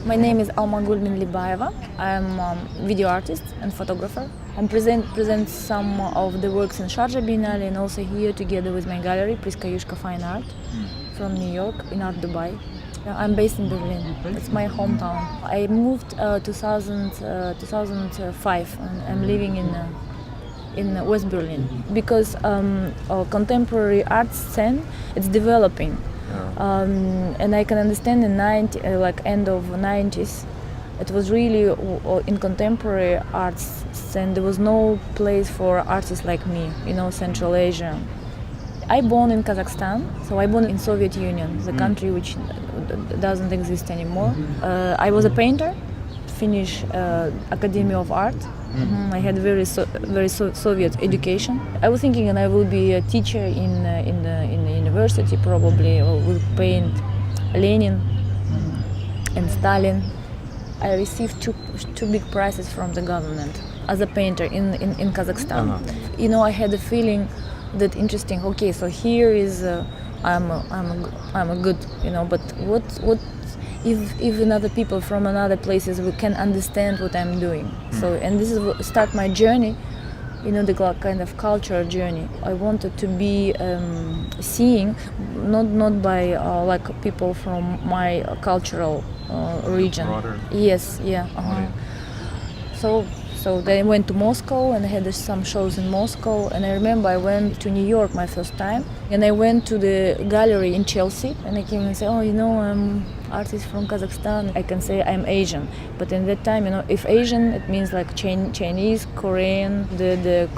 My name is Almagul Menlibayeva. I'm a video artist and photographer. I present some of the works in Sharjah Biennale and also here together with my gallery, Priska Fine Art, from New York in Art Dubai. I'm based in Berlin. It's my hometown. I moved 2005 and I'm living in West Berlin because contemporary art scene it's developing. And I can understand in end of 90s, it was really in contemporary arts, and there was no place for artists like me, Central Asia. I born in Kazakhstan, so I born in Soviet Union, the country which doesn't exist anymore. I was a painter, finished Academy of Art. I had very Soviet education. I was thinking, and I will be a teacher in the university probably, or will paint Lenin and Stalin. I received two big prizes from the government as a painter in Kazakhstan. I had a feeling that interesting. Okay, so here is I'm a good, but what if another people from another places we can understand what I'm doing. So, and this is what start my journey, the kind of culture journey. I wanted to be seeing, not by like people from my cultural region. Broader. Yes, yeah. So they went to Moscow and I had some shows in Moscow. And I remember I went to New York my first time. And I went to the gallery in Chelsea. And I came and said, I'm artist from Kazakhstan. I can say I'm Asian. But in that time, if Asian, it means like Chinese, Korean. The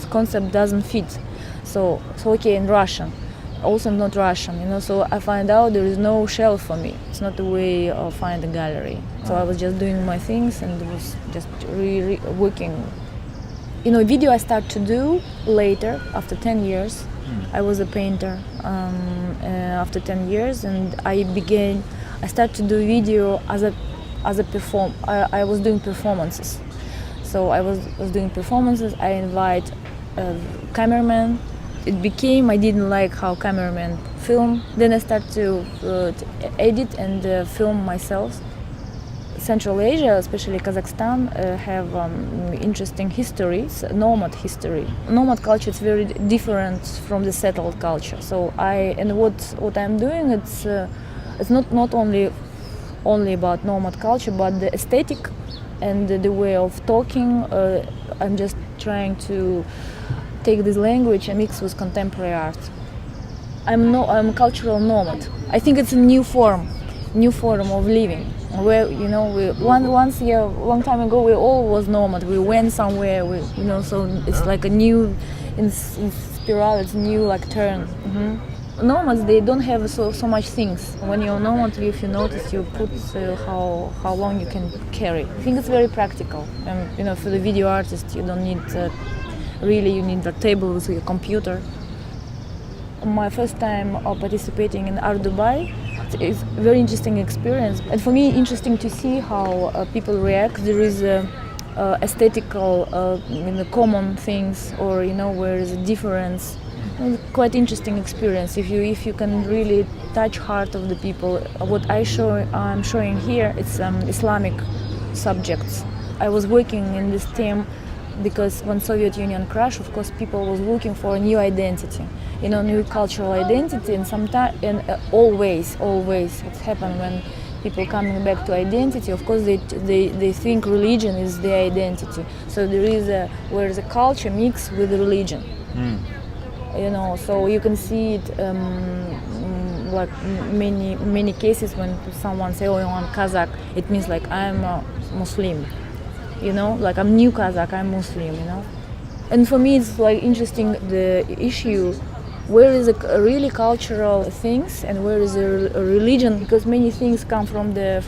concept doesn't fit. So okay, in Russian. Also I'm not Russian, so I find out there is no shelf for me. It's not the way of find a gallery. So I was just doing my things and it was just really working. Video I start to do later, after 10 years. I was a painter after 10 years and I started to do video as a perform. I was doing performances. So I was doing performances. I invite cameraman. It became, I didn't like how cameramen film. Then I started to edit and film myself. Central Asia, especially Kazakhstan, have interesting histories, nomad history. Nomad culture is very different from the settled culture. So what I'm doing, it's not only about nomad culture, but the aesthetic and the way of talking. I'm just trying to take this language and mix with contemporary art. I'm a cultural nomad. I think it's a new form of living. Where once a long time ago we all was nomad. We went somewhere. So it's like a new in spiral. It's new like turn. Nomads they don't have so much things. When you're a nomad, if you notice, you put how long you can carry. I think it's very practical. And for the video artist, you don't need. Really, you need a table with your computer. My first time participating in Art Dubai is a very interesting experience. And for me, interesting to see how people react. There is aesthetical, common things, or where is a difference. It's quite interesting experience. If you can really touch heart of the people. What I'm showing here, it's Islamic subjects. I was working in this theme. Because when Soviet Union crashed, of course, people was looking for a new identity, new cultural identity, and sometimes, and always it happened when people coming back to identity. Of course, they think religion is their identity. So there is where the culture mix with the religion. So you can see it like many cases when someone say, I'm Kazakh, it means like I'm a Muslim. Like I'm new Kazakh, I'm Muslim, And for me, it's like interesting the issue, where is the really cultural things and where is the religion? Because many things come from the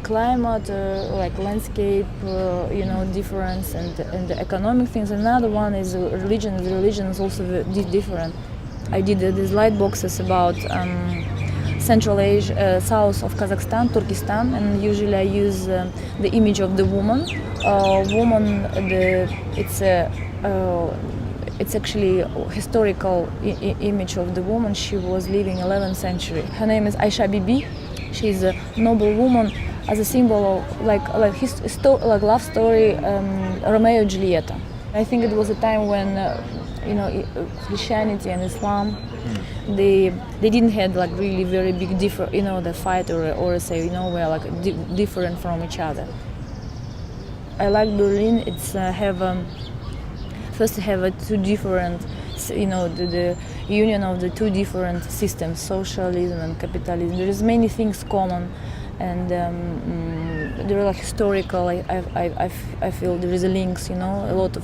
climate, like landscape, difference and the economic things. Another one is religion. The religion is also different. I did these light boxes about Central Asia, south of Kazakhstan, Turkestan, and usually I use the image of the woman. It's actually a historical image of the woman. She was living 11th century. Her name is Aisha Bibi. She's a noble woman. as a symbol of like love story, Romeo and Julieta. I think it was a time when Christianity and Islam, they didn't have like really very big the fight or say we're like different from each other. I like Berlin. It's first have two different, the union of the two different systems, socialism and capitalism. There is many things common, and they're like historical. I feel there is a links, a lot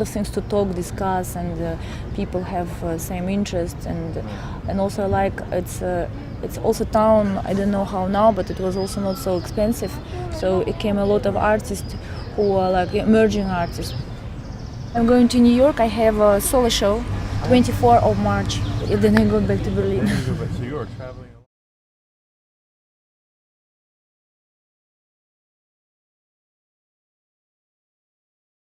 of things to talk, discuss, and people have same interests, and also like it's also town. I don't know how now, but it was also not so expensive, so it came a lot of artists who are like emerging artists. I'm going to New York. I have a solo show, 24th of March. Then I go back to Berlin. So you are traveling.